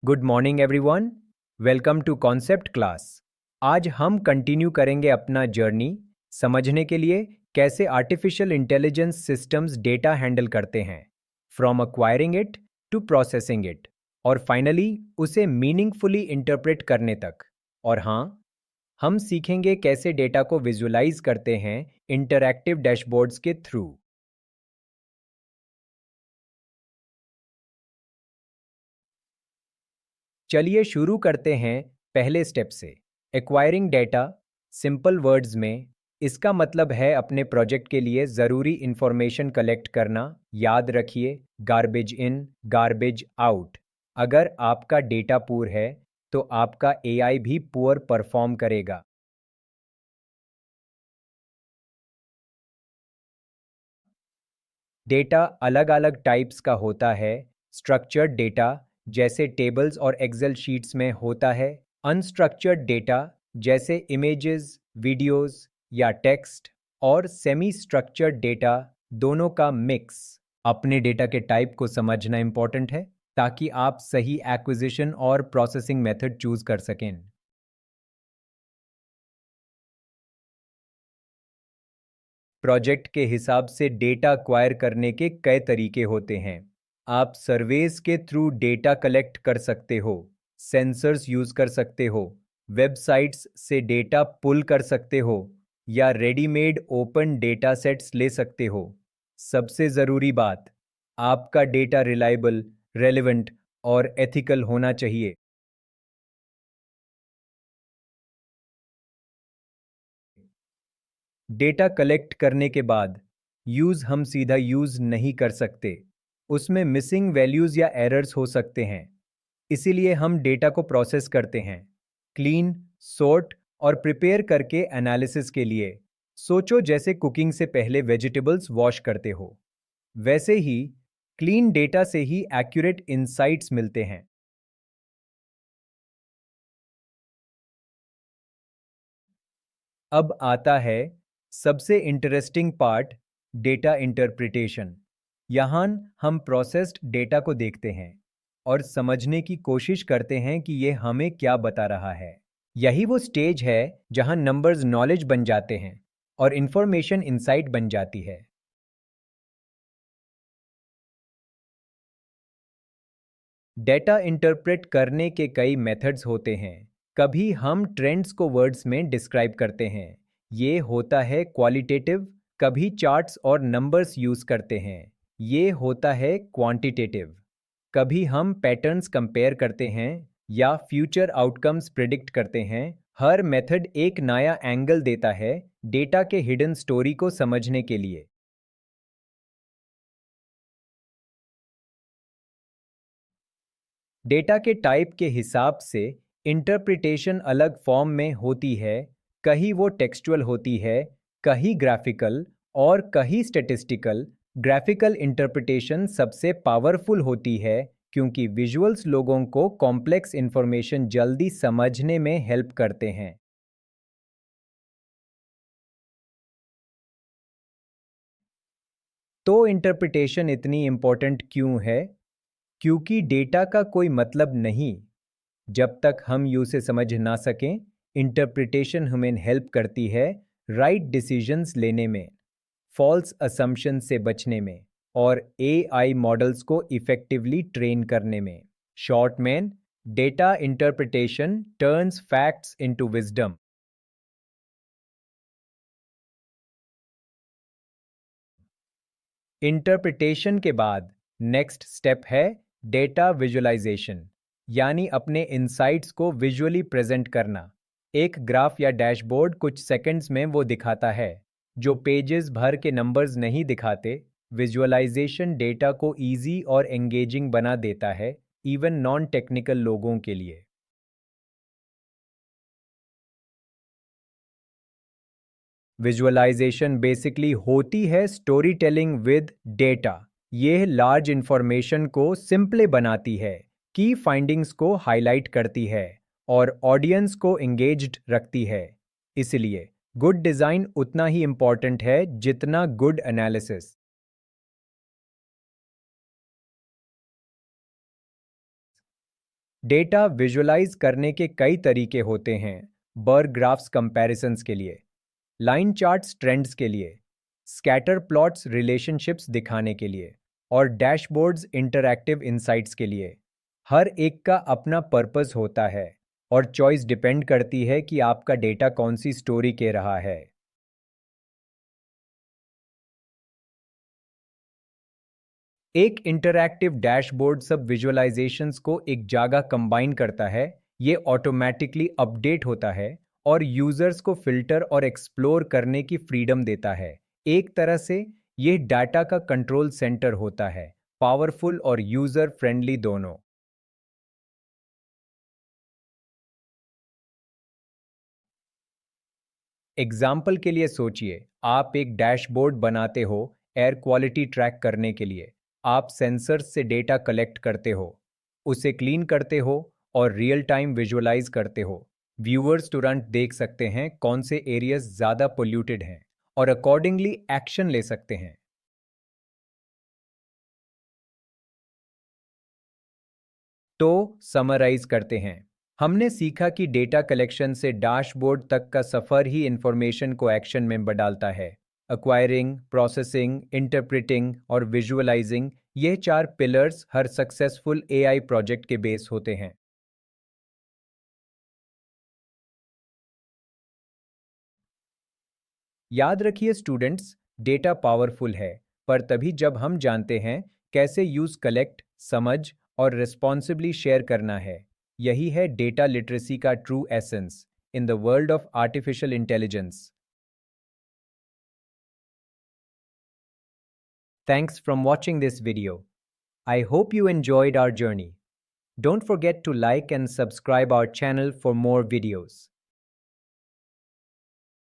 Good morning everyone. Welcome to concept class. आज हम continue करेंगे अपना जर्नी समझने के लिए कैसे artificial intelligence systems data handle करते हैं, from acquiring it to processing it और फाइनली उसे मीनिंगफुली इंटरप्रेट करने तक। और हाँ, हम सीखेंगे कैसे डेटा को विजुअलाइज करते हैं इंटरैक्टिव डैशबोर्ड्स के थ्रू। चलिए शुरू करते हैं पहले स्टेप से। एक्वायरिंग डेटा, सिंपल वर्ड्स में इसका मतलब है अपने प्रोजेक्ट के लिए ज़रूरी इंफॉर्मेशन कलेक्ट करना। याद रखिए, गार्बेज इन गार्बेज आउट। अगर आपका डेटा पुअर है तो आपका एआई भी पुअर परफॉर्म करेगा। डेटा अलग अलग टाइप्स का होता है। स्ट्रक्चर्ड डेटा जैसे टेबल्स और एक्सेल शीट्स में होता है। अनस्ट्रक्चर्ड डेटा जैसे इमेजेस, वीडियोस या टेक्स्ट। और सेमी स्ट्रक्चर्ड डेटा, दोनों का मिक्स। अपने डेटा के टाइप को समझना इंपॉर्टेंट है ताकि आप सही एक्विजिशन और प्रोसेसिंग मेथड चूज कर सकें। प्रोजेक्ट के हिसाब से डेटा अक्वायर करने के कई तरीके होते हैं। आप सर्वेस के थ्रू डेटा कलेक्ट कर सकते हो, सेंसर्स यूज कर सकते हो, वेबसाइट्स से डेटा पुल कर सकते हो या रेडीमेड ओपन डेटा सेट्स ले सकते हो। सबसे ज़रूरी बात, आपका डेटा रिलायबल, रेलेवेंट और एथिकल होना चाहिए। डेटा कलेक्ट करने के बाद हम सीधा यूज़ नहीं कर सकते। उसमें मिसिंग वैल्यूज़ या एरर्स हो सकते हैं। इसीलिए हम डेटा को प्रोसेस करते हैं, क्लीन, सॉर्ट और प्रिपेयर करके एनालिसिस के लिए। सोचो जैसे कुकिंग से पहले वेजिटेबल्स वॉश करते हो, वैसे ही क्लीन डेटा से ही एक्यूरेट इंसाइट्स मिलते हैं। अब आता है सबसे इंटरेस्टिंग पार्ट, डेटा इंटरप्रिटेशन। यहाँ हम प्रोसेस्ड डेटा को देखते हैं और समझने की कोशिश करते हैं कि ये हमें क्या बता रहा है। यही वो स्टेज है जहाँ नंबर्स नॉलेज बन जाते हैं और इंफॉर्मेशन इंसाइट बन जाती है। डेटा इंटरप्रेट करने के कई मेथड्स होते हैं। कभी हम ट्रेंड्स को वर्ड्स में डिस्क्राइब करते हैं, ये होता है क्वालिटेटिव। कभी चार्ट्स और नंबर्स यूज करते हैं, ये होता है क्वांटिटेटिव। कभी हम पैटर्न्स कंपेयर करते हैं या फ्यूचर आउटकम्स प्रिडिक्ट करते हैं। हर मेथड एक नया एंगल देता है डेटा के हिडन स्टोरी को समझने के लिए। डेटा के टाइप के हिसाब से इंटरप्रिटेशन अलग फॉर्म में होती है। कहीं वो टेक्सचुअल होती है, कहीं ग्राफिकल और कहीं स्टैटिस्टिकल। ग्राफिकल इंटरप्रिटेशन सबसे पावरफुल होती है क्योंकि विजुअल्स लोगों को कॉम्प्लेक्स इंफॉर्मेशन जल्दी समझने में हेल्प करते हैं। तो इंटरप्रिटेशन इतनी इम्पोर्टेंट क्यों है? क्योंकि डेटा का कोई मतलब नहीं जब तक हम उसे समझ ना सकें। इंटरप्रिटेशन हमें हेल्प करती है राइट डिसीजंस लेने में, फॉल्स असम्पशन से बचने में और एआई मॉडल्स को इफेक्टिवली ट्रेन करने में। शॉर्ट में, data interpretation turns facts into wisdom. Interpretation के बाद नेक्स्ट स्टेप है डेटा विजुअलाइजेशन, यानी अपने इंसाइट्स को विजुअली प्रेजेंट करना। एक ग्राफ या डैशबोर्ड कुछ सेकंड्स में वो दिखाता है जो पेजेस भर के नंबर्स नहीं दिखाते। विजुअलाइजेशन डेटा को इजी और एंगेजिंग बना देता है, इवन नॉन टेक्निकल लोगों के लिए। विजुअलाइजेशन बेसिकली होती है स्टोरी टेलिंग विद डेटा। ये लार्ज इंफॉर्मेशन को सिंपले बनाती है, की फाइंडिंग्स को हाईलाइट करती है और ऑडियंस को एंगेज्ड रखती है। इसलिए गुड डिज़ाइन उतना ही इम्पॉर्टेंट है जितना गुड एनालिसिस। डेटा विजुअलाइज करने के कई तरीके होते हैं। बर ग्राफ्स कंपैरिजंस के लिए, लाइन चार्ट्स ट्रेंड्स के लिए, स्कैटर प्लॉट्स रिलेशनशिप्स दिखाने के लिए, और डैशबोर्ड्स इंटरैक्टिव इंसाइट्स के लिए। हर एक का अपना पर्पस होता है और चॉइस डिपेंड करती है कि आपका डेटा कौन सी स्टोरी कह रहा है। एक इंटरैक्टिव डैशबोर्ड सब विजुअलाइजेशंस को एक जगह कंबाइन करता है। ये ऑटोमेटिकली अपडेट होता है और यूजर्स को फिल्टर और एक्सप्लोर करने की फ्रीडम देता है। एक तरह से ये डाटा का कंट्रोल सेंटर होता है, पावरफुल और यूजर फ्रेंडली दोनों। एग्जाम्पल के लिए सोचिए, आप एक डैशबोर्ड बनाते हो एयर क्वालिटी ट्रैक करने के लिए। आप सेंसर्स से डेटा कलेक्ट करते हो, उसे क्लीन करते हो और रियल टाइम विजुअलाइज करते हो। व्यूअर्स तुरंत देख सकते हैं कौन से एरियाज ज़्यादा पोल्यूटेड हैं और अकॉर्डिंगली एक्शन ले सकते हैं। तो समराइज करते हैं। हमने सीखा कि डेटा कलेक्शन से डैशबोर्ड तक का सफर ही इंफॉर्मेशन को एक्शन में बदलता है। एक्वायरिंग, प्रोसेसिंग, इंटरप्रिटिंग और विजुअलाइजिंग, ये चार पिलर्स हर सक्सेसफुल एआई प्रोजेक्ट के बेस होते हैं। याद रखिए स्टूडेंट्स, डेटा पावरफुल है, पर तभी जब हम जानते हैं कैसे यूज, कलेक्ट, समझ और रिस्पॉन्सिबली शेयर करना है। यही है डेटा लिटरेसी का true essence in the world of artificial intelligence. Thanks from watching this video. I hope you enjoyed our journey. Don't forget to like and subscribe our channel for more videos.